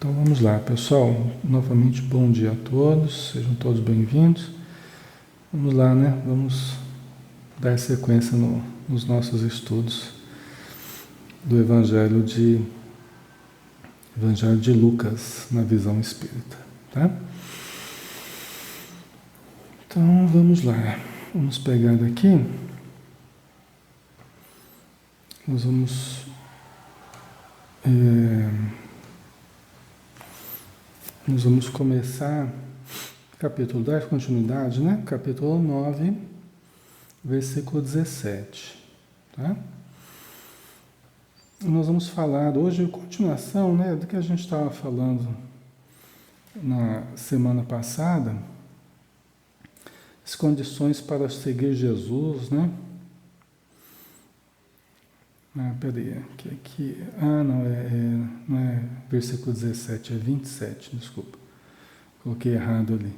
Então vamos lá, pessoal. Novamente, bom dia a todos, sejam todos bem-vindos. Vamos lá, né? Vamos dar sequência nos nossos estudos do Evangelho de Lucas, na visão espírita, tá? Então vamos lá, vamos pegar daqui. Nós vamos começar capítulo 10, continuidade, né? Capítulo 9, versículo 17, tá? Nós vamos falar hoje, continuação, né, do que a gente estava falando na semana passada, as condições para seguir Jesus, né? Peraí, não é versículo 17, é 27, desculpa. Coloquei errado ali.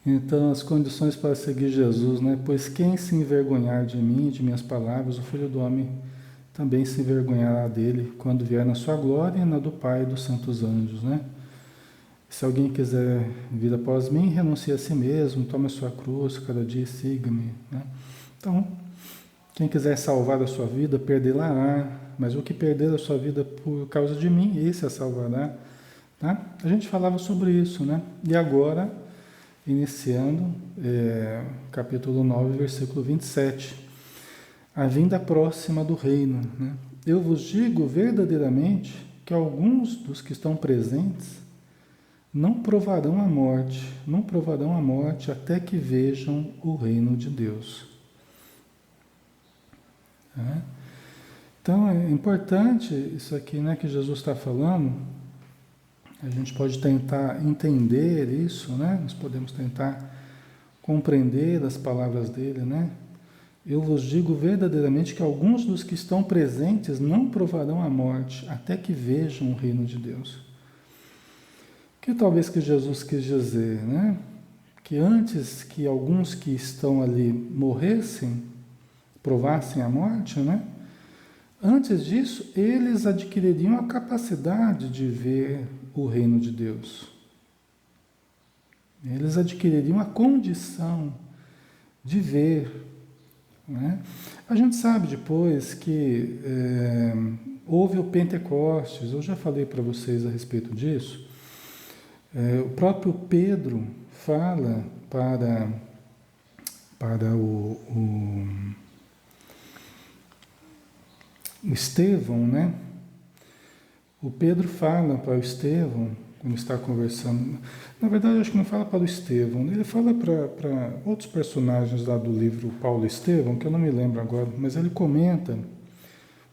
Então, as condições para seguir Jesus, né? Pois quem se envergonhar de mim e de minhas palavras, o Filho do Homem também se envergonhará dele quando vier na sua glória e na do Pai e dos santos anjos, né? Se alguém quiser vir após mim, renuncie a si mesmo, tome a sua cruz cada dia e siga-me, né? Então, quem quiser salvar a sua vida, perdê-la-á, mas o que perder a sua vida por causa de mim, esse a salvará, tá? A gente falava sobre isso, né? E agora, iniciando, capítulo 9, versículo 27, a vinda próxima do reino, né? Eu vos digo verdadeiramente que alguns dos que estão presentes não provarão a morte até que vejam o reino de Deus. Então é importante isso aqui, né, que Jesus está falando. A gente pode tentar entender isso, né? Nós podemos tentar compreender as palavras dele, né? Eu vos digo verdadeiramente que alguns dos que estão presentes não provarão a morte até que vejam o reino de Deus. O que talvez que Jesus quis dizer, né? Que antes que alguns que estão ali morressem, provassem a morte, né? Antes disso, eles adquiririam a capacidade de ver o reino de Deus. Eles adquiririam a condição de ver, né? A gente sabe depois que houve o Pentecostes, eu já falei para vocês a respeito disso. O próprio Pedro fala para o Estevão, né? O Pedro fala para o Estevão, quando está conversando. Na verdade, eu acho que não fala para o Estevão, ele fala para outros personagens lá do livro Paulo e Estevão, que eu não me lembro agora, mas ele comenta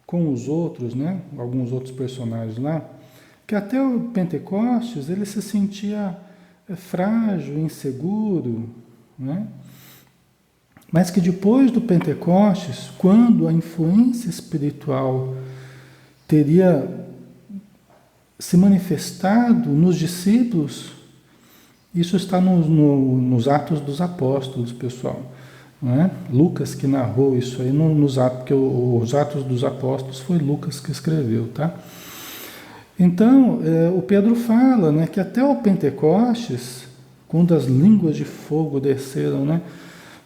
com os outros, né? Alguns outros personagens lá, que até o Pentecostes ele se sentia frágil, inseguro, né? Mas que depois do Pentecostes, quando a influência espiritual teria se manifestado nos discípulos, isso está nos Atos dos Apóstolos, pessoal, não é? Lucas que narrou isso aí nos Atos, porque os Atos dos Apóstolos foi Lucas que escreveu, tá? Então, o Pedro fala, né, que até o Pentecostes, quando as línguas de fogo desceram, né,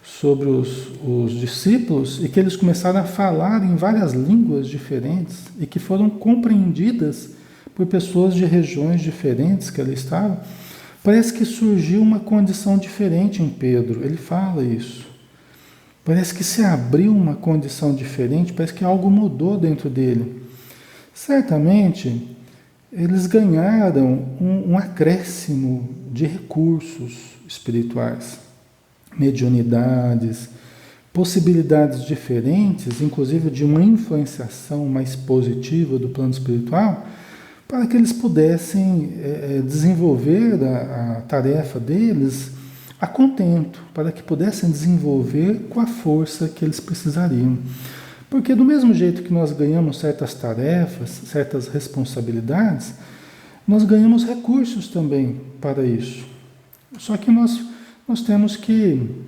sobre os discípulos, e que eles começaram a falar em várias línguas diferentes e que foram compreendidas por pessoas de regiões diferentes que ali estavam, parece que surgiu uma condição diferente em Pedro. Ele fala isso. Parece que se abriu uma condição diferente, parece que algo mudou dentro dele. Certamente, eles ganharam um acréscimo de recursos espirituais, mediunidades, possibilidades diferentes, inclusive de uma influenciação mais positiva do plano espiritual, para que eles pudessem desenvolver a tarefa deles a contento, para que pudessem desenvolver com a força que eles precisariam. Porque do mesmo jeito que nós ganhamos certas tarefas, certas responsabilidades, nós ganhamos recursos também para isso. Só que nós temos que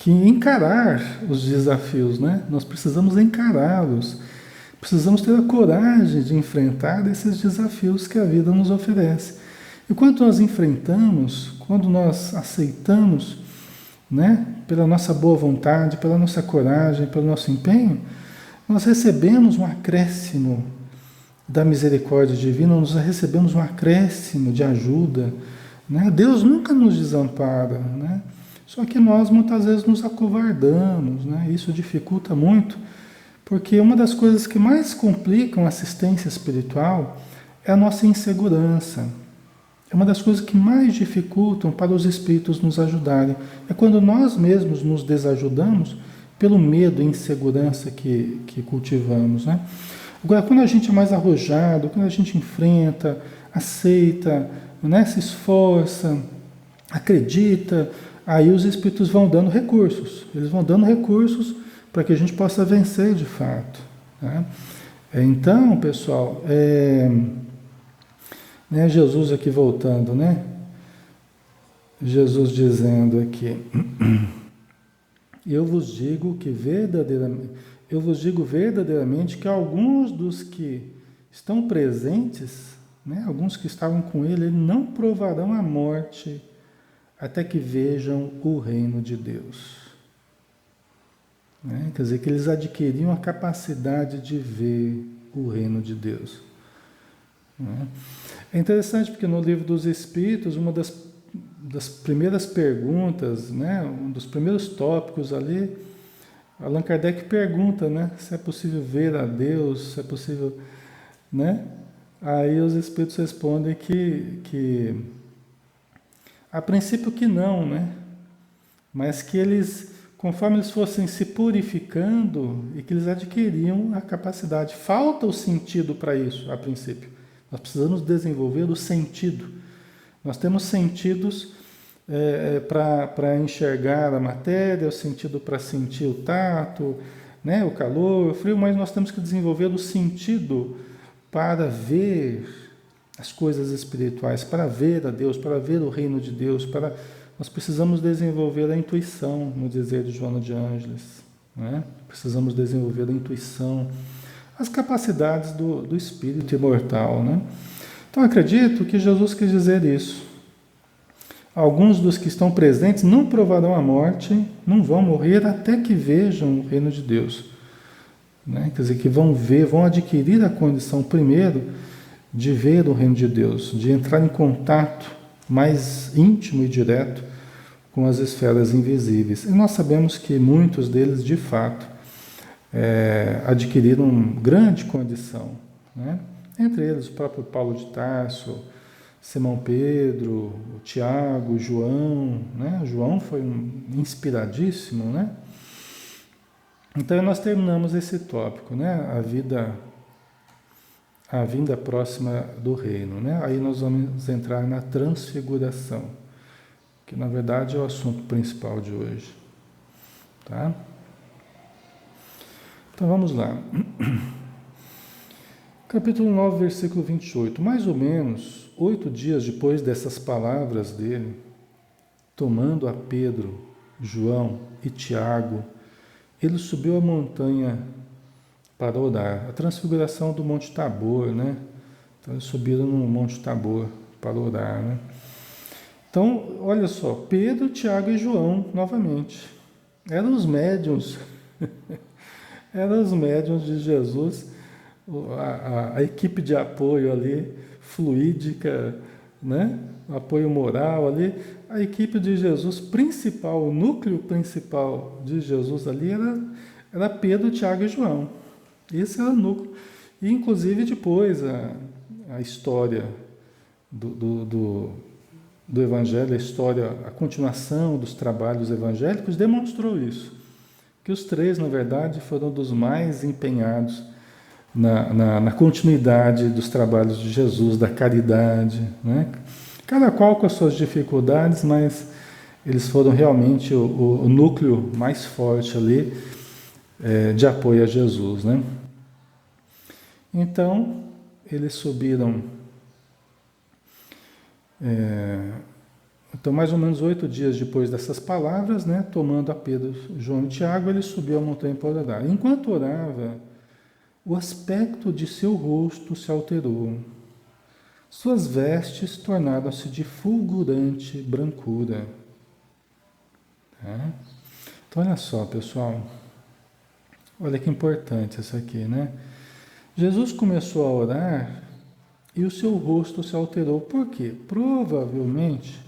encarar os desafios, né? Nós precisamos encará-los Precisamos ter a coragem de enfrentar esses desafios que a vida nos oferece. E quando nós enfrentamos, quando nós aceitamos, né, pela nossa boa vontade, pela nossa coragem, pelo nosso empenho, nós recebemos um acréscimo da misericórdia divina, nós recebemos um acréscimo de ajuda, né? Deus nunca nos desampara, né? Só que nós muitas vezes nos acovardamos, né? Isso dificulta muito, porque uma das coisas que mais complicam a assistência espiritual é a nossa insegurança. É uma das coisas que mais dificultam para os espíritos nos ajudarem. É quando nós mesmos nos desajudamos pelo medo e insegurança que cultivamos, né? Agora, quando a gente é mais arrojado, quando a gente enfrenta, aceita, né, se esforça, acredita, aí os espíritos vão dando recursos. Eles vão dando recursos para que a gente possa vencer de fato, né? Então, pessoal, né, Jesus aqui voltando, né? Jesus dizendo aqui, eu vos digo verdadeiramente que alguns dos que estão presentes, né, alguns que estavam com ele não provarão a morte até que vejam o reino de Deus. Né? Quer dizer, que eles adquiriam a capacidade de ver o reino de Deus. Né? É interessante porque no Livro dos Espíritos, uma das primeiras perguntas, né, um dos primeiros tópicos ali, Allan Kardec pergunta, né, se é possível ver a Deus, se é possível, né? Aí os Espíritos respondem que a princípio que não, né? Mas que eles, conforme eles fossem se purificando e que eles adquiriam a capacidade. Falta o sentido para isso, a princípio. Nós precisamos desenvolver o sentido. Nós temos sentidos para enxergar a matéria, o sentido para sentir o tato, né, o calor, o frio, mas nós temos que desenvolver o sentido para ver as coisas espirituais, para ver a Deus, para ver o reino de Deus, nós precisamos desenvolver a intuição, no dizer de Joana de Ângeles, né? Precisamos desenvolver a intuição, as capacidades do espírito imortal, né? Então acredito que Jesus quis dizer isso. Alguns dos que estão presentes não provarão a morte, não vão morrer até que vejam o reino de Deus. Né? Quer dizer, que vão ver, vão adquirir a condição primeiro de ver o reino de Deus, de entrar em contato mais íntimo e direto com as esferas invisíveis. E nós sabemos que muitos deles, de fato, adquiriram grande condição, né? Entre eles o próprio Paulo de Tarso, Simão Pedro, o Tiago, o João, né? O João foi inspiradíssimo, né? Então nós terminamos esse tópico, né? A vinda próxima do reino, né? Aí nós vamos entrar na transfiguração, que na verdade é o assunto principal de hoje, tá? Então vamos lá. Capítulo 9, versículo 28. Mais ou menos 8 dias depois dessas palavras dele, tomando a Pedro, João e Tiago, ele subiu a montanha para orar. A transfiguração do Monte Tabor, né? Então eles subiram no Monte Tabor para orar, né? Então, olha só, Pedro, Tiago e João, novamente. Eram os médiuns. Eram os médiuns de Jesus, a equipe de apoio ali, fluídica, né? Apoio moral ali. A equipe de Jesus principal, o núcleo principal de Jesus ali era Pedro, Tiago e João. Esse era o núcleo. E, inclusive, depois a história do Evangelho, a continuação dos trabalhos evangélicos demonstrou isso. Que os três, na verdade, foram dos mais empenhados na continuidade dos trabalhos de Jesus, da caridade, né? Cada qual com as suas dificuldades, mas eles foram realmente o núcleo mais forte ali de apoio a Jesus, né? Então, eles subiram, então mais ou menos 8 dias depois dessas palavras, né, tomando a Pedro, João e Tiago, ele subiu a montanha para orar. Enquanto orava, O aspecto de seu rosto se alterou. Suas vestes tornaram-se de fulgurante brancura. Tá? Então, olha só, pessoal. Olha que importante isso aqui, né? Jesus começou a orar e o seu rosto se alterou. Por quê? Provavelmente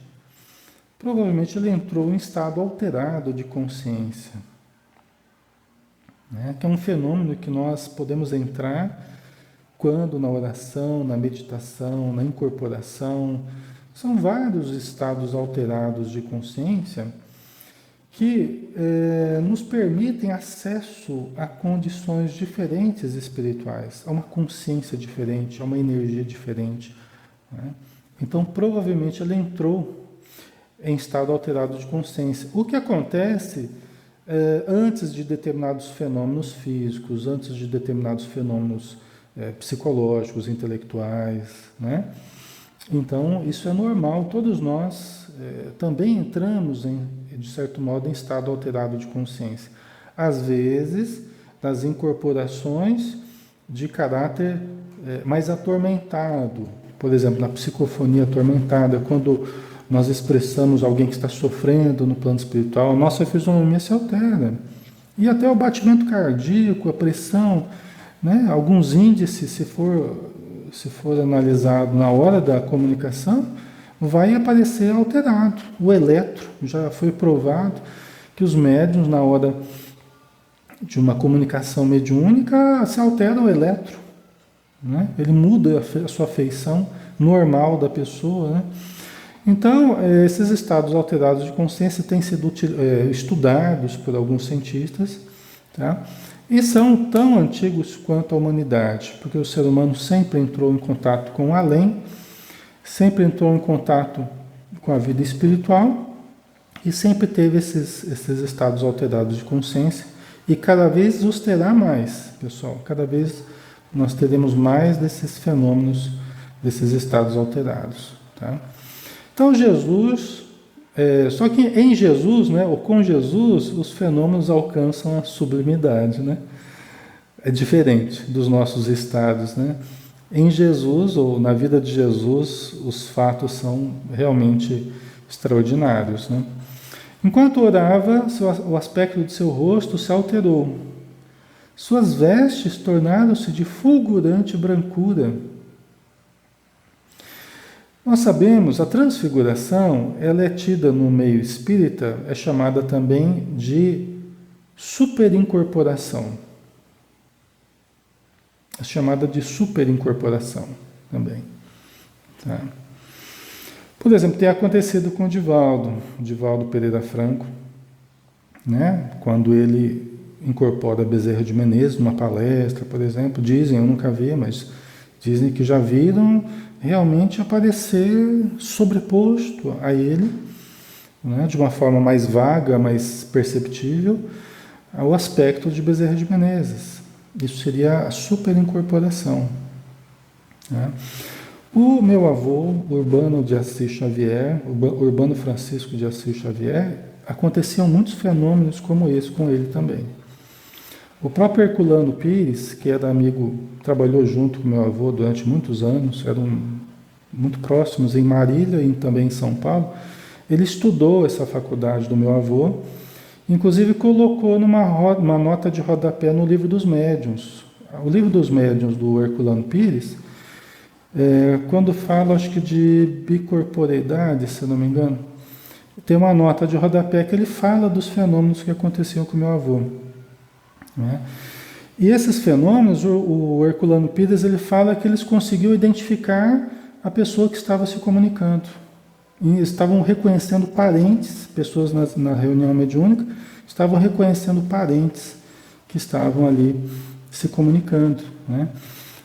ele entrou em estado alterado de consciência, né? Que é um fenômeno que nós podemos entrar quando na oração, na meditação, na incorporação. São vários estados alterados de consciência que nos permitem acesso a condições diferentes espirituais, a uma consciência diferente, a uma energia diferente, né? Então, provavelmente ele entrou em estado alterado de consciência. O que acontece antes de determinados fenômenos físicos, antes de determinados fenômenos psicológicos, intelectuais, né? Então, isso é normal, todos nós também entramos, de certo modo, em estado alterado de consciência. Às vezes, nas incorporações de caráter mais atormentado, por exemplo, na psicofonia atormentada, quando nós expressamos alguém que está sofrendo no plano espiritual, a nossa fisionomia se altera. E até o batimento cardíaco, a pressão, né? Alguns índices, se for analisado na hora da comunicação, vai aparecer alterado. O eletro, já foi provado que os médiuns, na hora de uma comunicação mediúnica, se altera o eletro, né? Ele muda a sua feição normal da pessoa, né? Então, esses estados alterados de consciência têm sido estudados por alguns cientistas, tá? E são tão antigos quanto a humanidade, porque o ser humano sempre entrou em contato com o além, sempre entrou em contato com a vida espiritual e sempre teve esses estados alterados de consciência, e cada vez os terá mais, pessoal. Cada vez nós teremos mais desses fenômenos, desses estados alterados, tá? Então, Jesus, só que em Jesus, né, ou com Jesus, os fenômenos alcançam a sublimidade, né? É diferente dos nossos estados, né? Em Jesus, ou na vida de Jesus, os fatos são realmente extraordinários, né? Enquanto orava, o aspecto de seu rosto se alterou. Suas vestes tornaram-se de fulgurante brancura. Nós sabemos, a transfiguração, ela é tida no meio espírita, é chamada também de superincorporação. É chamada de superincorporação também. Tá? Por exemplo, tem acontecido com o Divaldo Pereira Franco, né? Quando ele incorpora Bezerra de Menezes numa palestra, por exemplo. Dizem, eu nunca vi, mas dizem que já viram realmente aparecer sobreposto a ele, né, de uma forma mais vaga, mais perceptível, o aspecto de Bezerra de Menezes. Isso seria a superincorporação, né? O meu avô, Urbano de Assis Xavier, Urbano Francisco de Assis Xavier, aconteciam muitos fenômenos como esse com ele também. O próprio Herculano Pires, que era amigo, trabalhou junto com meu avô durante muitos anos, eram muito próximos em Marília e também em São Paulo. Ele estudou essa faculdade do meu avô, inclusive colocou numa nota de rodapé no Livro dos Médiuns. O Livro dos Médiuns do Herculano Pires, quando fala, acho que de bicorporeidade, se eu não me engano, tem uma nota de rodapé que ele fala dos fenômenos que aconteciam com meu avô, né? E esses fenômenos, o Herculano Pires, ele fala que eles conseguiam identificar a pessoa que estava se comunicando. E estavam reconhecendo parentes, pessoas na reunião mediúnica, estavam reconhecendo parentes que estavam ali se comunicando, né?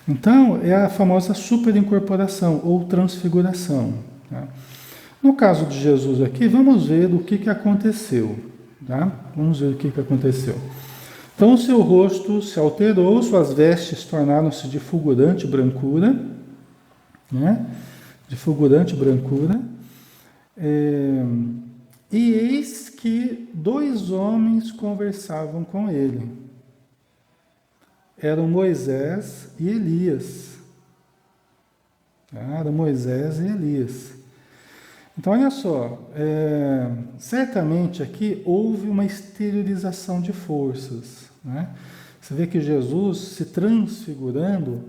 Então, é a famosa superincorporação ou transfiguração, tá? No caso de Jesus aqui, vamos ver o que aconteceu, tá? Vamos ver o que aconteceu. Então, o seu rosto se alterou, suas vestes tornaram-se de fulgurante brancura, né? De fulgurante brancura. E eis que 2 homens conversavam com ele. eram Moisés e Elias. Era Moisés e Elias. Então, olha só, certamente aqui houve uma exteriorização de forças, né? Você vê que Jesus se transfigurando,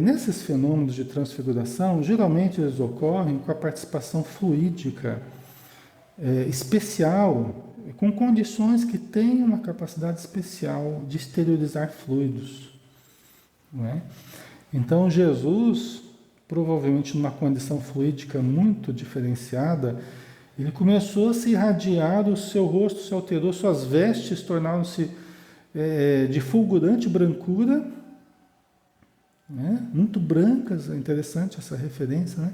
nesses fenômenos de transfiguração, geralmente eles ocorrem com a participação fluídica especial, com condições que têm uma capacidade especial de exteriorizar fluidos, não é? Então, Jesus, provavelmente numa condição fluídica muito diferenciada, ele começou a se irradiar, o seu rosto se alterou, suas vestes tornaram-se de fulgurante brancura, né? Muito brancas, é interessante essa referência, né?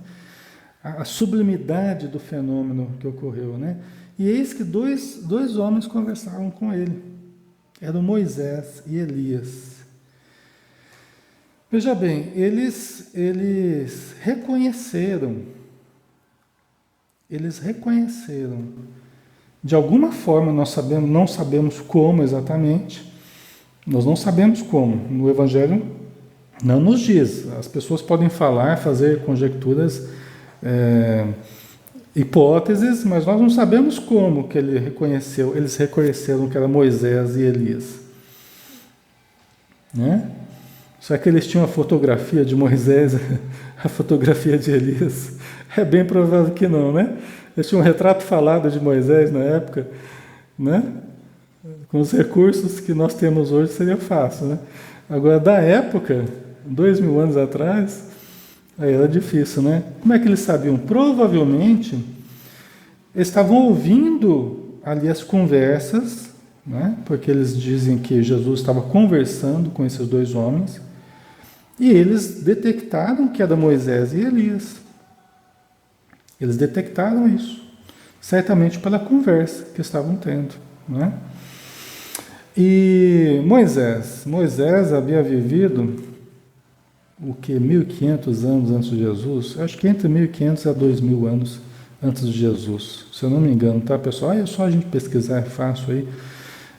A sublimidade do fenômeno que ocorreu, né? E eis que dois homens conversavam com ele, eram Moisés e Elias. Veja bem, eles reconheceram, de alguma forma não sabemos como exatamente, nós não sabemos como, no Evangelho não nos diz, as pessoas podem falar, fazer conjecturas, hipóteses, mas nós não sabemos como que eles reconheceram que era Moisés e Elias, né? Será que eles tinham a fotografia de Moisés, a fotografia de Elias? É bem provável que não, né? Eles tinham um retrato falado de Moisés na época, né? Com os recursos que nós temos hoje seria fácil, né? Agora, da época, 2000 anos atrás, aí era difícil, né? Como é que eles sabiam? Provavelmente, eles estavam ouvindo ali as conversas, né? Porque eles dizem que Jesus estava conversando com esses dois homens, e eles detectaram que era Moisés e Elias. Eles detectaram isso, certamente pela conversa que estavam tendo, né? E Moisés havia vivido o que? 1500 anos antes de Jesus? Acho que entre 1500 a 2000 anos antes de Jesus, se eu não me engano, tá, pessoal? É só a gente pesquisar, é fácil aí.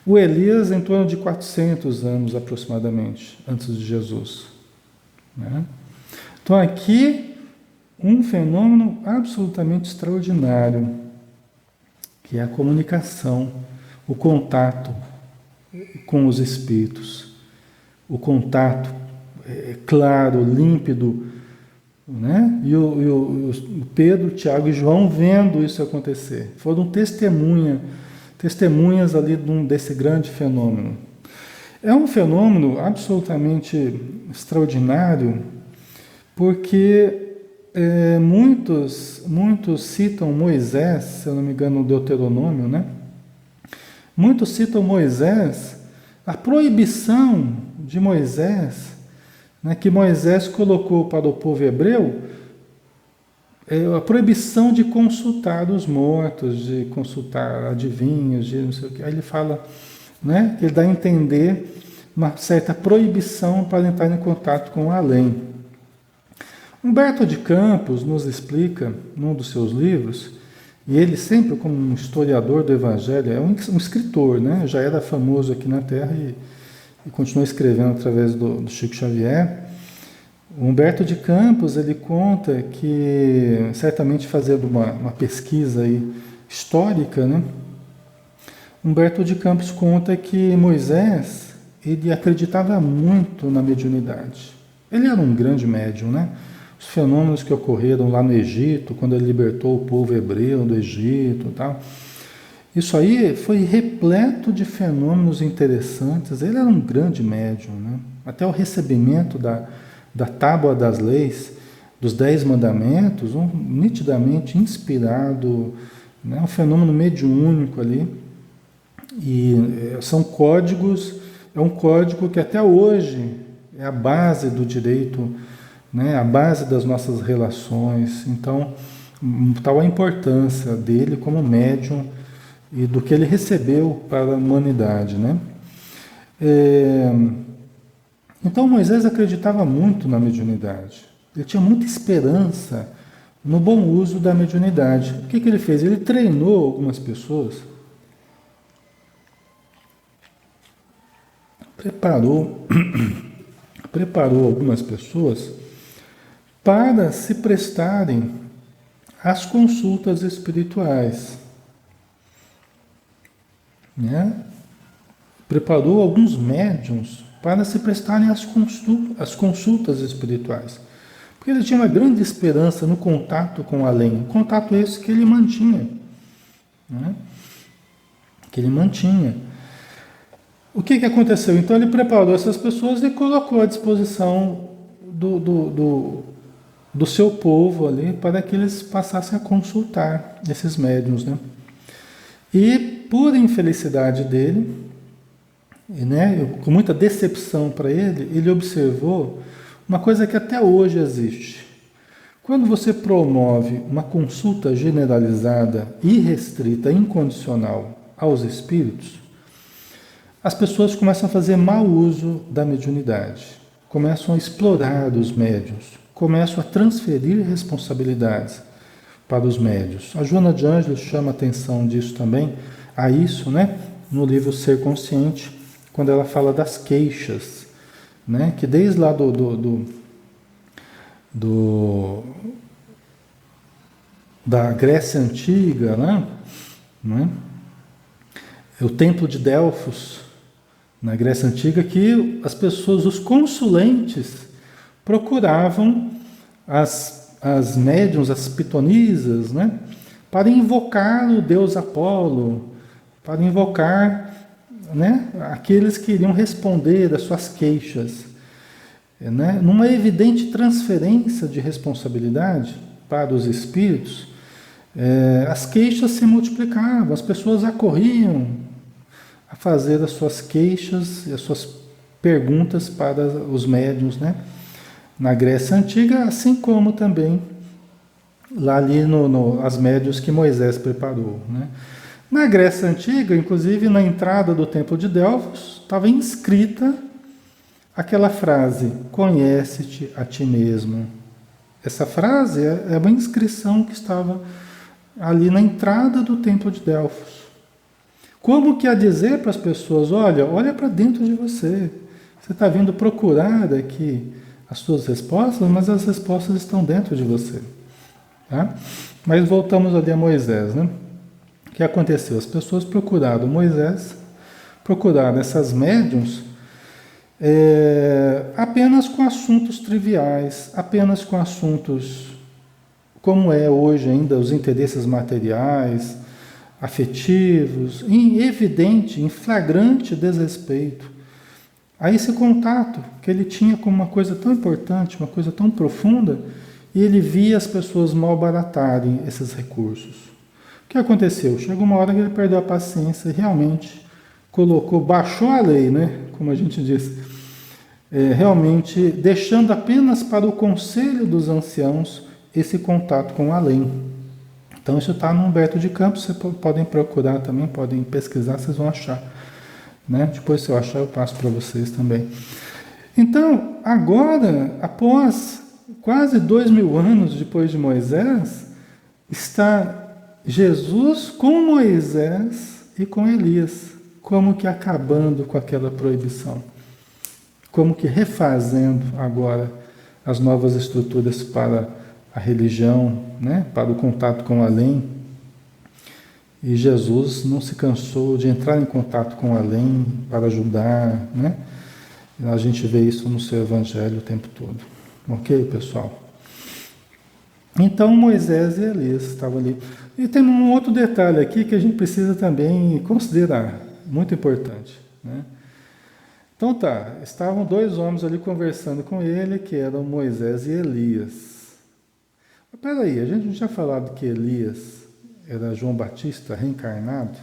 O Elias em torno de 400 anos aproximadamente antes de Jesus, né? Então aqui um fenômeno absolutamente extraordinário, que é a comunicação, o contato com os espíritos, o contato claro, límpido, né? E o Pedro, Tiago e João vendo isso acontecer, foram testemunhas ali desse grande fenômeno. É um fenômeno absolutamente extraordinário, porque muitos citam Moisés, se eu não me engano, no Deuteronômio, né? Muitos citam Moisés, a proibição de Moisés, né, que Moisés colocou para o povo hebreu, a proibição de consultar os mortos, de consultar adivinhos, de não sei o que. Aí ele fala, né, que ele dá a entender uma certa proibição para entrar em contato com o além. Humberto de Campos nos explica, num dos seus livros, e ele sempre como um historiador do Evangelho, é um escritor, né? Já era famoso aqui na Terra e continuou escrevendo através do Chico Xavier. O Humberto de Campos, ele conta que, certamente fazendo uma pesquisa aí histórica, né? Humberto de Campos conta que Moisés, ele acreditava muito na mediunidade. Ele era um grande médium, né? Os fenômenos que ocorreram lá no Egito, quando ele libertou o povo hebreu do Egito e tal. Isso aí foi repleto de fenômenos interessantes. Ele era um grande médium, né? Até o recebimento da Tábua das Leis, dos 10 Mandamentos, nitidamente inspirado, né? Um fenômeno mediúnico ali. E são códigos, é um código que até hoje é a base do direito, né, a base das nossas relações. Então, tal a importância dele como médium e do que ele recebeu para a humanidade, né? Então, Moisés acreditava muito na mediunidade. Ele tinha muita esperança no bom uso da mediunidade. O que ele fez? Ele treinou algumas pessoas preparou, preparou algumas pessoas para se prestarem às consultas espirituais, né? Preparou alguns médiuns para se prestarem às consultas espirituais. Porque ele tinha uma grande esperança no contato com o além. Contato esse que ele mantinha. Né? Que ele mantinha. O que aconteceu? Então ele preparou essas pessoas e colocou à disposição do seu povo ali para que eles passassem a consultar esses médiuns, né? E por infelicidade dele, né, com muita decepção para ele, ele observou uma coisa que até hoje existe. Quando você promove uma consulta generalizada, irrestrita, incondicional aos espíritos, as pessoas começam a fazer mau uso da mediunidade, começam a explorar os médiuns, começam a transferir responsabilidades para os médiuns. A Joana de Ângeles chama atenção disso também, a isso, né, no livro Ser Consciente, quando ela fala das queixas, né, que desde lá da Grécia Antiga, né, o Templo de Delfos, na Grécia Antiga, que as pessoas, os consulentes, procuravam as médiuns, as pitonisas, né, para invocar o deus Apolo, para invocar, né, aqueles que iriam responder às suas queixas, né, numa evidente transferência de responsabilidade para os espíritos. As queixas se multiplicavam, as pessoas acorriam a fazer as suas queixas e as suas perguntas para os médiuns, né? Na Grécia Antiga, assim como também lá ali as médiuns que Moisés preparou, né? Na Grécia Antiga, inclusive na entrada do Templo de Delfos, estava inscrita aquela frase: conhece-te a ti mesmo. Essa frase é uma inscrição que estava ali na entrada do Templo de Delfos. Como que a dizer para as pessoas: olha para dentro de você. Você está vindo procurar aqui as suas respostas, mas as respostas estão dentro de você. Tá? Mas voltamos ali a Moisés, né? O que aconteceu? As pessoas procuraram Moisés, procuraram essas médiuns apenas com assuntos triviais, apenas com assuntos como é hoje ainda os interesses materiais, afetivos, em evidente, em flagrante desrespeito a esse contato que ele tinha com uma coisa tão importante, uma coisa tão profunda, e ele via as pessoas malbaratarem esses recursos. O que aconteceu? Chegou uma hora que ele perdeu a paciência e realmente baixou a lei, né? Como a gente diz, realmente deixando apenas para o conselho dos anciãos esse contato com o além. Então isso está no Humberto de Campos, vocês podem procurar também, podem pesquisar, vocês vão achar. Né? Depois, se eu achar, eu passo para vocês também. Então, agora, após quase 2000 anos depois de Moisés, está Jesus com Moisés e com Elias, como que acabando com aquela proibição, como que refazendo agora as novas estruturas para a religião, né? Para o contato com o além. E Jesus não se cansou de entrar em contato com o além para ajudar, né? A gente vê isso no seu evangelho o tempo todo. Ok, pessoal? Então Moisés e Elias estavam ali. E tem um outro detalhe aqui que a gente precisa também considerar, muito importante, né? Então tá, estavam dois homens ali conversando com ele, que eram Moisés e Elias. Mas peraí, a gente não tinha falado que Elias era João Batista reencarnado?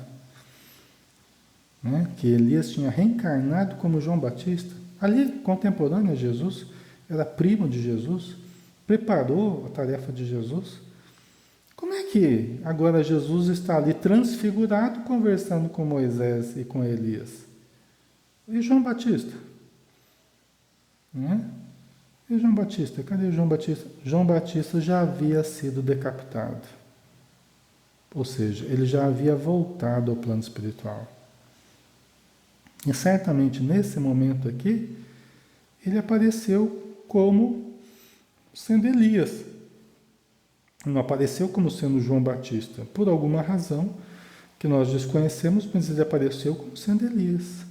Né? Que Elias tinha reencarnado como João Batista, ali contemporâneo a Jesus, era primo de Jesus, preparou a tarefa de Jesus. Como é que agora Jesus está ali transfigurado conversando com Moisés e com Elias? E João Batista? Né? E João Batista? Cadê João Batista? João Batista já havia sido decapitado. Ou seja, ele já havia voltado ao plano espiritual. E certamente nesse momento aqui, ele apareceu como sendo Elias. Não apareceu como sendo João Batista. Por alguma razão que nós desconhecemos, mas ele apareceu como sendo Elias.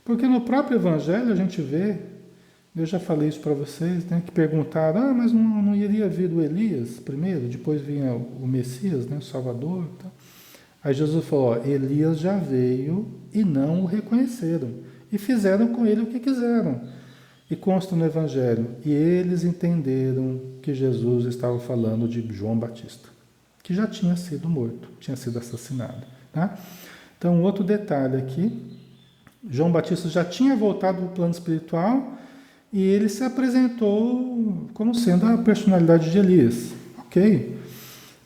Porque no próprio Evangelho a gente vê, eu já falei isso para vocês, né, que perguntaram, mas não iria vir o Elias primeiro, depois vinha o Messias, né, o Salvador. Tá? Aí Jesus falou, Elias já veio e não o reconheceram. E fizeram com ele o que quiseram. E consta no Evangelho, e eles entenderam que Jesus estava falando de João Batista, que já tinha sido morto, tinha sido assassinado. Tá? Então, outro detalhe aqui, João Batista já tinha voltado para o plano espiritual e ele se apresentou como sendo a personalidade de Elias. Ok.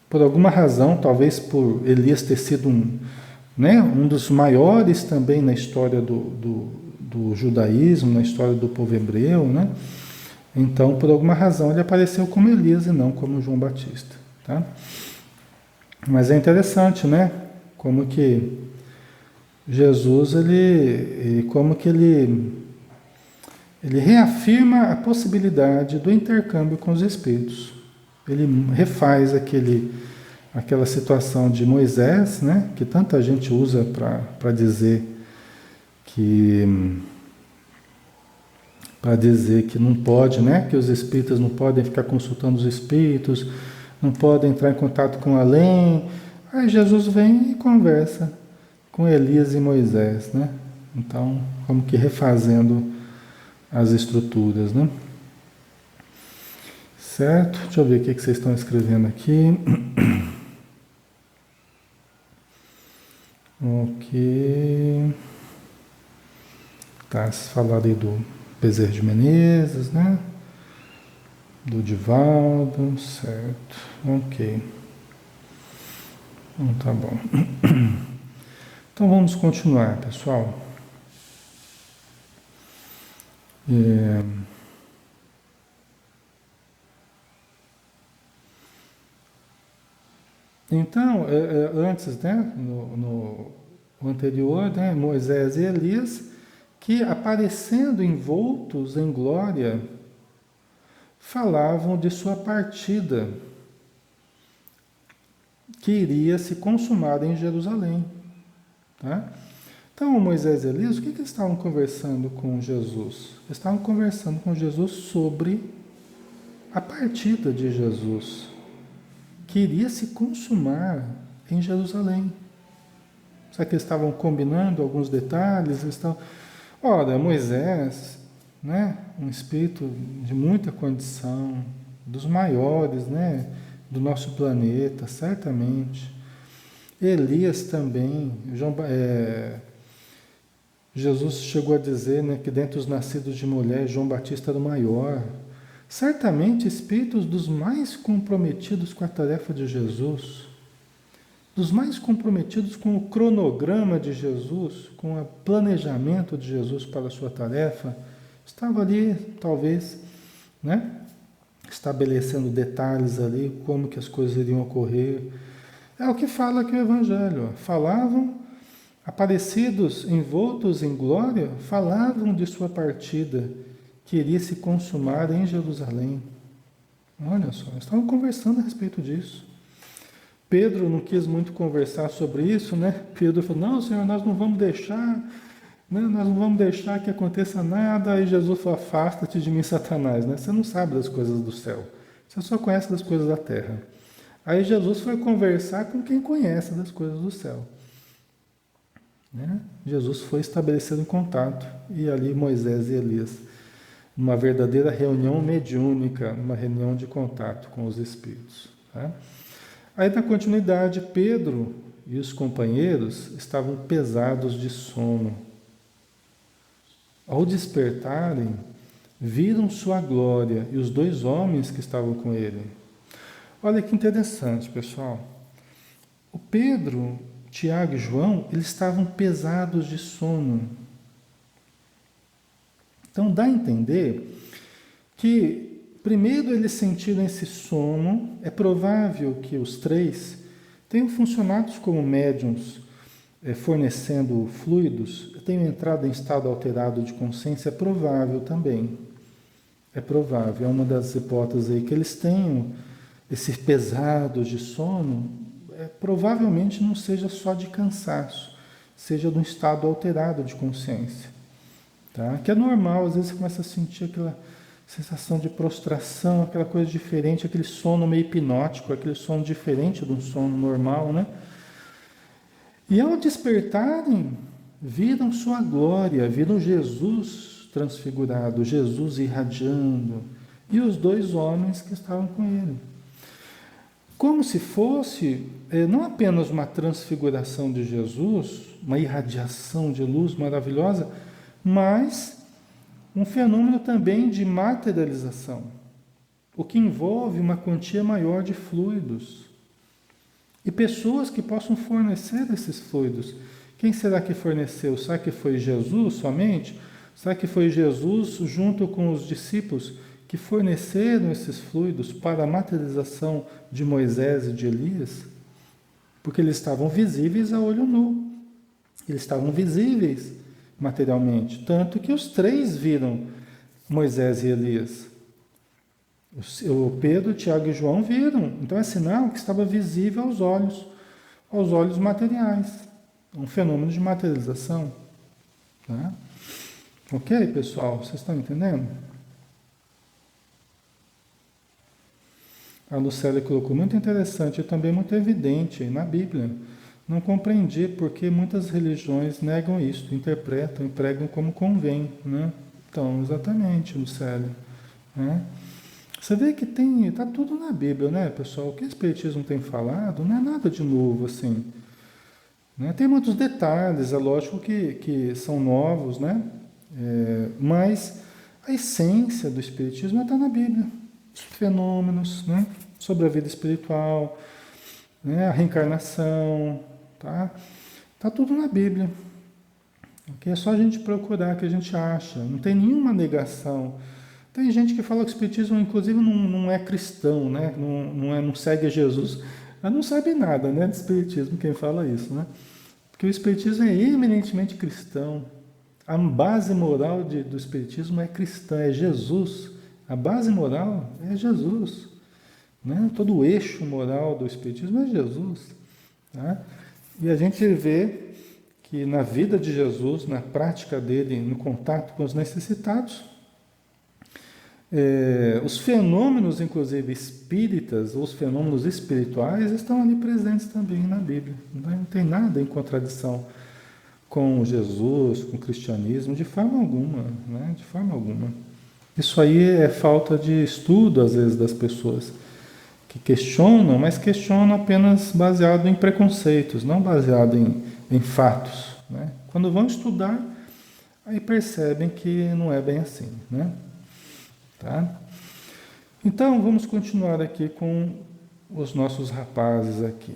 Por alguma razão, talvez por Elias ter sido um dos maiores também na história do judaísmo, na história do povo hebreu, né? Então, por alguma razão, ele apareceu como Elias e não como João Batista. Tá? Mas é interessante, né? Como que Jesus, ele reafirma a possibilidade do intercâmbio com os Espíritos. Ele refaz aquela situação de Moisés, né? Que tanta gente usa para dizer que não pode, né? Que os espíritas não podem ficar consultando os espíritos, não podem entrar em contato com o além. Aí Jesus vem e conversa com Elias e Moisés, né? Então, como que refazendo as estruturas, né? Certo? Deixa eu ver o que vocês estão escrevendo aqui. Ok. Tá, se falar aí do Bezerra de Menezes, né? Do Divaldo, certo. Ok. Então tá bom. Então vamos continuar, pessoal. Então, antes, né, no anterior, né, Moisés e Elias, que aparecendo envoltos em glória, falavam de sua partida, que iria se consumar em Jerusalém. Tá? Então, Moisés e Elias, o que eles estavam conversando com Jesus? Eles estavam conversando com Jesus sobre a partida de Jesus, que iria se consumar em Jerusalém. Será que eles estavam combinando alguns detalhes? Ora, Moisés, né, um espírito de muita condição, dos maiores, né, do nosso planeta, certamente. Elias também. Jesus chegou a dizer, né, que dentre os nascidos de mulher, João Batista era o maior. Certamente espíritos dos mais comprometidos com a tarefa de Jesus, dos mais comprometidos com o cronograma de Jesus, com o planejamento de Jesus para a sua tarefa, estava ali, talvez, né, estabelecendo detalhes ali, como que as coisas iriam ocorrer. É o que fala aqui o Evangelho. Falavam, aparecidos, envoltos em glória, falavam de sua partida, que iria se consumar em Jerusalém. Olha só, estavam conversando a respeito disso. Pedro não quis muito conversar sobre isso, né? Pedro falou, não, Senhor, nós não vamos deixar, né? Nós não vamos deixar que aconteça nada. Aí Jesus falou, afasta-te de mim, Satanás, né? Você não sabe das coisas do céu, você só conhece das coisas da terra. Aí Jesus foi conversar com quem conhece das coisas do céu. Né? Jesus foi estabelecido em contato, e ali Moisés e Elias, uma verdadeira reunião mediúnica, uma reunião de contato com os espíritos. Tá? Aí, na continuidade, Pedro e os companheiros estavam pesados de sono. Ao despertarem, viram sua glória e os dois homens que estavam com ele. Olha que interessante, pessoal. O Pedro, Tiago e João, eles estavam pesados de sono. Então dá a entender que, primeiro eles sentiram esse sono, é provável que os três tenham funcionado como médiuns fornecendo fluidos, tenham entrado em estado alterado de consciência? É provável também. É provável, é uma das hipóteses aí que eles tenham esses pesados de sono, provavelmente não seja só de cansaço, seja de um estado alterado de consciência, tá? Que é normal, às vezes você começa a sentir aquela sensação de prostração, aquela coisa diferente, aquele sono meio hipnótico, aquele sono diferente de um sono normal, né? E ao despertarem, viram sua glória, viram Jesus transfigurado, Jesus irradiando, e os dois homens que estavam com ele. Como se fosse não apenas uma transfiguração de Jesus, uma irradiação de luz maravilhosa, mas um fenômeno também de materialização, o que envolve uma quantia maior de fluidos e pessoas que possam fornecer esses fluidos. Quem será que forneceu? Será que foi Jesus somente? Será que foi Jesus junto com os discípulos que forneceram esses fluidos para a materialização de Moisés e de Elias? Porque eles estavam visíveis a olho nu. Eles estavam visíveis materialmente. Tanto que os três viram Moisés e Elias. O Pedro, Tiago e João viram. Então é sinal que estava visível aos olhos materiais. Um fenômeno de materialização. Tá? Ok, pessoal? Vocês estão entendendo? A Lucélia colocou, muito interessante e também muito evidente na Bíblia. Não compreendi porque muitas religiões negam isso, interpretam e pregam como convém, né? Então, exatamente, Lucélia. Né? Você vê que está tudo na Bíblia, né, pessoal? O que o Espiritismo tem falado não é nada de novo, assim. Né? Tem muitos detalhes, é lógico que são novos, né? Mas a essência do Espiritismo está na Bíblia. Os fenômenos, né? Sobre a vida espiritual, né? A reencarnação, tá? Tá tudo na Bíblia. Okay? É só a gente procurar que a gente acha. Não tem nenhuma negação. Tem gente que fala que o Espiritismo, inclusive, não é cristão, né? Não segue Jesus. Ela não sabe nada, né, de Espiritismo, quem fala isso, né? Porque o Espiritismo é eminentemente cristão. A base moral do Espiritismo é cristã, é Jesus. A base moral é Jesus. Né? Todo o eixo moral do Espiritismo é Jesus. Tá? E a gente vê que na vida de Jesus, na prática dele, no contato com os necessitados, os fenômenos, inclusive espíritas, os fenômenos espirituais, estão ali presentes também na Bíblia. Não tem nada em contradição com Jesus, com o cristianismo, de forma alguma, né? De forma alguma. Isso aí é falta de estudo, às vezes, das pessoas que questionam, mas questionam apenas baseado em preconceitos, não baseado em fatos. Né? Quando vão estudar, aí percebem que não é bem assim. Né? Tá? Então, vamos continuar aqui com os nossos rapazes aqui.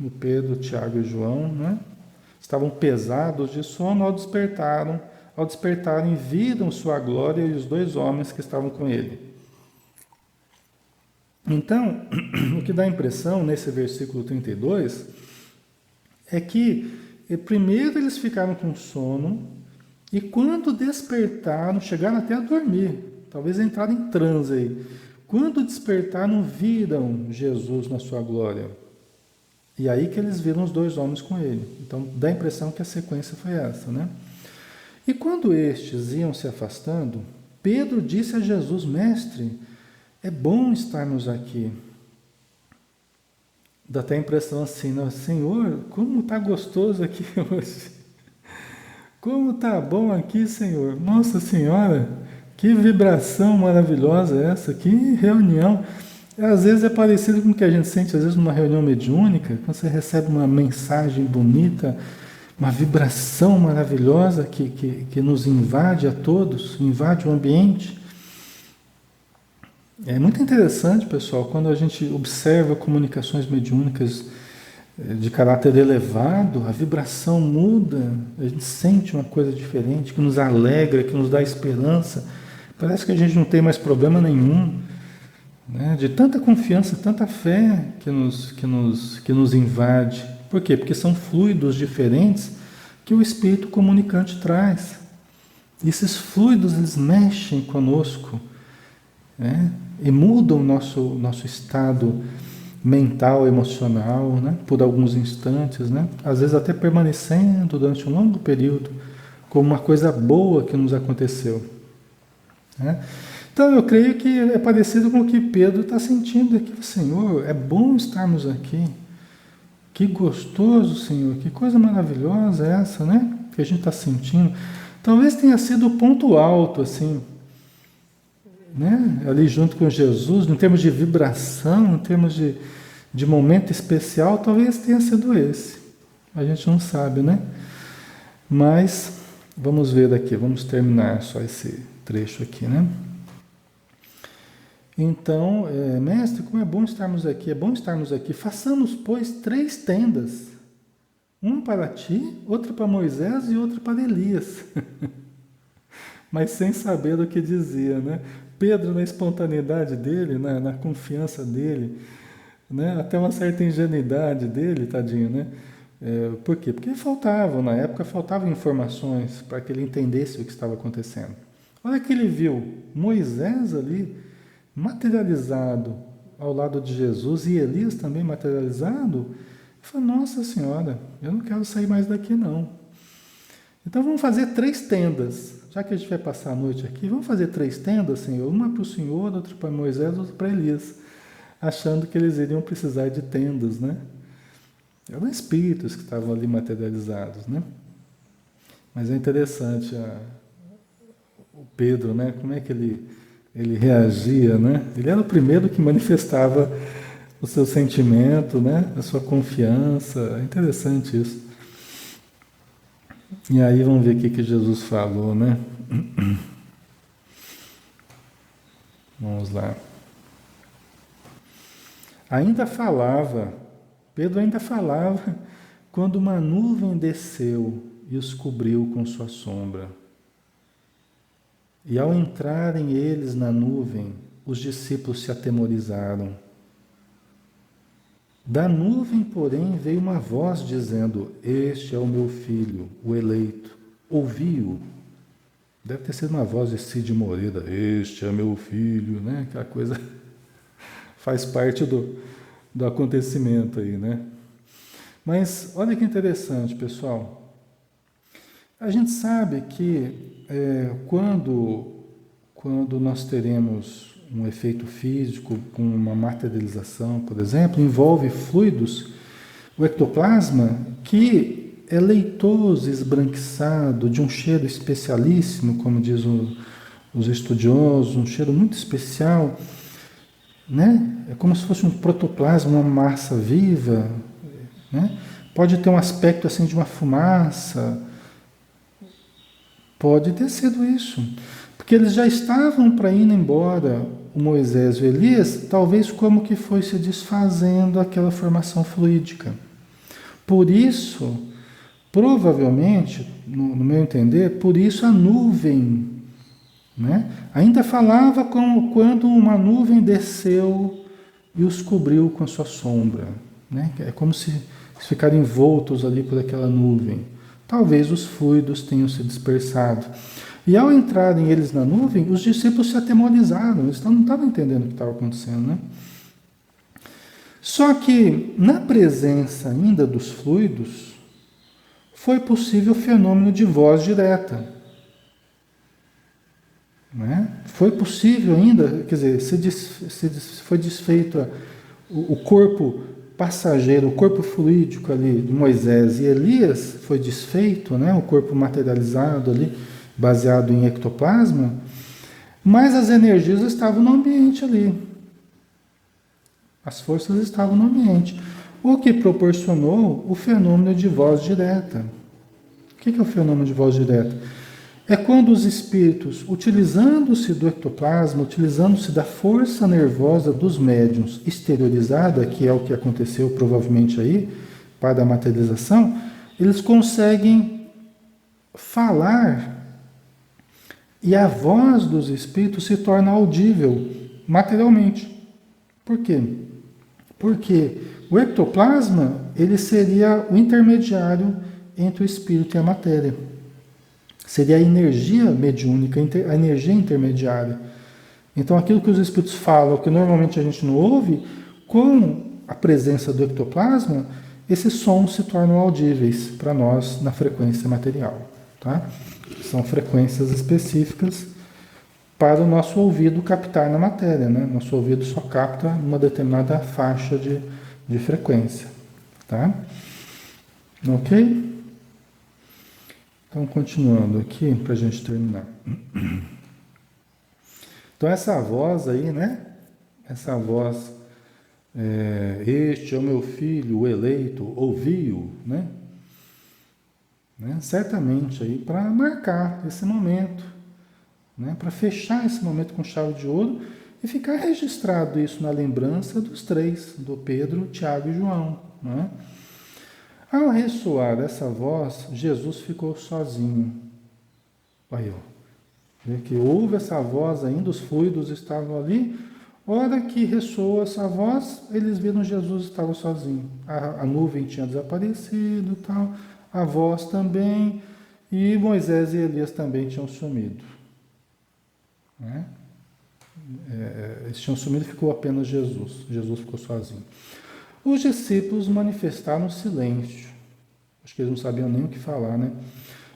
O Pedro, o Tiago e o João, né? Estavam pesados de sono ao despertarem, viram sua glória e os dois homens que estavam com ele. Então, o que dá a impressão nesse versículo 32 é que primeiro eles ficaram com sono e quando despertaram, chegaram até a dormir, talvez entraram em transe aí. Quando despertaram, viram Jesus na sua glória. E aí que eles viram os dois homens com ele. Então, dá a impressão que a sequência foi essa, né? E quando estes iam se afastando, Pedro disse a Jesus, mestre, é bom estarmos aqui. Dá até a impressão assim, não, Senhor, como está gostoso aqui hoje. Como está bom aqui, Senhor. Nossa Senhora, que vibração maravilhosa essa, que reunião. Às vezes é parecido com o que a gente sente, às vezes, numa reunião mediúnica, quando você recebe uma mensagem bonita, uma vibração maravilhosa que nos invade a todos, invade o ambiente. É muito interessante, pessoal, quando a gente observa comunicações mediúnicas de caráter elevado, a vibração muda, a gente sente uma coisa diferente, que nos alegra, que nos dá esperança. Parece que a gente não tem mais problema nenhum. Né? De tanta confiança, tanta fé que nos invade. Por quê? Porque são fluidos diferentes que o espírito comunicante traz. E esses fluidos, eles mexem conosco, né? E mudam o nosso estado mental, emocional, né? Por alguns instantes, né? Às vezes até permanecendo durante um longo período, como uma coisa boa que nos aconteceu, né? Então eu creio que é parecido com o que Pedro está sentindo aqui. Senhor, é bom estarmos aqui. Que gostoso, Senhor, que coisa maravilhosa é essa, né? Que a gente está sentindo. Talvez tenha sido o ponto alto, assim, né? Ali junto com Jesus, em termos de vibração, em termos de momento especial, talvez tenha sido esse. A gente não sabe, né? Mas vamos ver daqui, vamos terminar só esse trecho aqui, né? Então, mestre, como é bom estarmos aqui, é bom estarmos aqui. Façamos, pois, 3 tendas. Uma para ti, outra para Moisés e outra para Elias. Mas sem saber do que dizia, né? Pedro, na espontaneidade dele, na confiança dele, né? Até uma certa ingenuidade dele, tadinho, né? Por quê? Porque na época faltavam informações para que ele entendesse o que estava acontecendo. Olha que ele viu Moisés ali, materializado ao lado de Jesus, e Elias também materializado. Ele falou, nossa Senhora, eu não quero sair mais daqui não. Então vamos fazer 3 tendas, já que a gente vai passar a noite aqui, vamos fazer 3 tendas, Senhor, uma para o Senhor, outra para Moisés, outra para Elias, achando que eles iriam precisar de tendas, né? Eram espíritos que estavam ali materializados, né? Mas é interessante o Pedro, né? Como é que ele reagia, né? Ele era o primeiro que manifestava o seu sentimento, né? A sua confiança. É interessante isso. E aí vamos ver o que Jesus falou, né? Vamos lá. Pedro ainda falava, quando uma nuvem desceu e os cobriu com sua sombra. E ao entrarem eles na nuvem, os discípulos se atemorizaram. Da nuvem, porém, veio uma voz dizendo, este é o meu filho, o eleito. Ouvi-o. Deve ter sido uma voz de Cid Moreira, este é meu filho, né? Aquela coisa faz parte do acontecimento aí, né? Mas olha que interessante, pessoal. A gente sabe que quando nós teremos um efeito físico com uma materialização, por exemplo, envolve fluidos, o ectoplasma, que é leitoso, esbranquiçado, de um cheiro especialíssimo, como diz os estudiosos, um cheiro muito especial, né? É como se fosse um protoplasma, uma massa viva, né? Pode ter um aspecto assim de uma fumaça, pode ter sido isso, porque eles já estavam para ir embora, o Moisés e o Elias, talvez como que foi se desfazendo aquela formação fluídica. Por isso, provavelmente, no meu entender, por isso a nuvem, né? Ainda falava como quando uma nuvem desceu e os cobriu com a sua sombra, né? É como se ficarem envoltos ali por aquela nuvem. Talvez os fluidos tenham se dispersado. E ao entrarem eles na nuvem, os discípulos se atemorizaram, eles não estavam entendendo o que estava acontecendo, né? Só que, na presença ainda dos fluidos, foi possível o fenômeno de voz direta. Né? Foi possível ainda, quer dizer, foi desfeito o corpo passageiro, o corpo fluídico ali de Moisés e Elias, foi desfeito, né? O corpo materializado ali, baseado em ectoplasma, mas as energias estavam no ambiente ali. As forças estavam no ambiente. O que proporcionou o fenômeno de voz direta. O que é o fenômeno de voz direta? É quando os espíritos, utilizando-se do ectoplasma, utilizando-se da força nervosa dos médiuns exteriorizada, que é o que aconteceu provavelmente aí, para a materialização, eles conseguem falar e a voz dos espíritos se torna audível materialmente. Por quê? Porque O ectoplasma, ele seria o intermediário entre o espírito e a matéria. Seria a energia mediúnica, a energia intermediária. Então, aquilo que os espíritos falam, que normalmente a gente não ouve, com a presença do ectoplasma, esses sons se tornam audíveis para nós na frequência material. Tá? São frequências específicas para o nosso ouvido captar na matéria. Né? Nosso ouvido só capta uma determinada faixa de frequência. Tá? Ok? Então, continuando aqui, para a gente terminar. Então, essa voz aí, né? Essa voz, este é o meu filho, o eleito, ouviu, né? Certamente aí para marcar esse momento, né? Para fechar esse momento com chave de ouro e ficar registrado isso na lembrança dos três, do Pedro, Tiago e João, né? Ao ressoar essa voz, Jesus ficou sozinho. Aí, ó. Vê que houve essa voz ainda, os fluidos estavam ali. Hora que ressoou essa voz, eles viram Jesus estava sozinho. A nuvem tinha desaparecido, tal, a voz também, e Moisés e Elias também tinham sumido. Né? Eles tinham sumido e ficou apenas Jesus. Jesus ficou sozinho. Os discípulos manifestaram silêncio. Acho que eles não sabiam nem o que falar, né?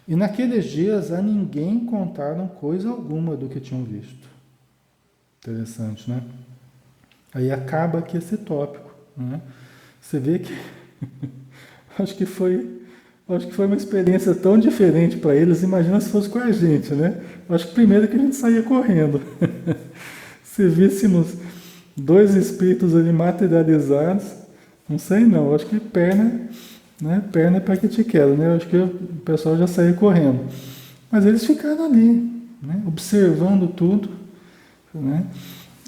E naqueles dias a ninguém contaram coisa alguma do que tinham visto. Interessante, né? Aí acaba aqui esse tópico, né? Você vê que acho que foi uma experiência tão diferente para eles. Imagina se fosse com a gente, né? Acho que primeiro que a gente saía correndo. Se víssemos dois espíritos ali materializados, não sei não, acho que perna, né? Perna é para que te quero, né? Acho que o pessoal já saía correndo. Mas eles ficaram ali, né? Observando tudo, né?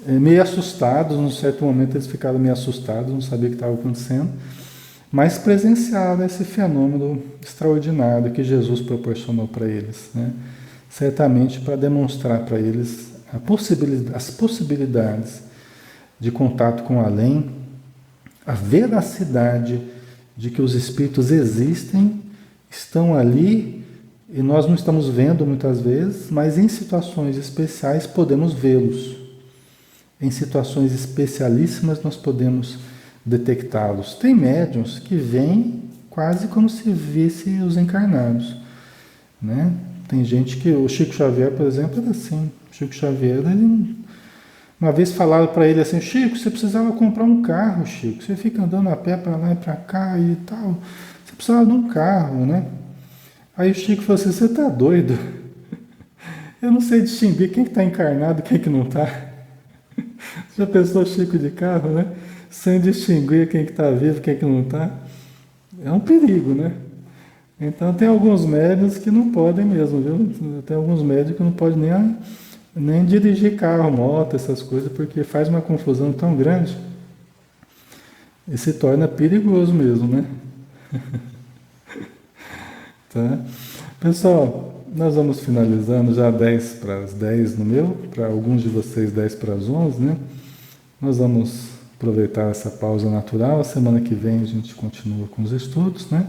Meio assustados, num certo momento eles ficaram meio assustados, não sabiam o que estava acontecendo, mas presenciaram esse fenômeno extraordinário que Jesus proporcionou para eles, né? Certamente para demonstrar para eles as possibilidades de contato com o além, a veracidade de que os espíritos existem, estão ali e nós não estamos vendo muitas vezes, mas em situações especiais podemos vê-los. Em situações especialíssimas nós podemos detectá-los. Tem médiuns que vêm quase como se visse os encarnados, né? Tem gente que... O Chico Xavier, por exemplo, era assim. O Chico Xavier, uma vez falaram para ele assim: Chico, você precisava comprar um carro, Chico. Você fica andando a pé para lá e para cá e tal. Você precisava de um carro, né? Aí o Chico falou assim: você está doido? Eu não sei distinguir quem que está encarnado e quem que não está. Já pensou Chico de carro, né? Sem distinguir quem que está vivo e quem que não está. É um perigo, né? Então tem alguns médiuns que não podem mesmo, viu? Tem alguns médiuns que não podem nem dirigir carro, moto, essas coisas, porque faz uma confusão tão grande e se torna perigoso mesmo, né? Tá? Pessoal, nós vamos finalizando já 10 para as 10 no meu, para alguns de vocês 10 para as 11, né? Nós vamos aproveitar essa pausa natural, a semana que vem a gente continua com os estudos, né?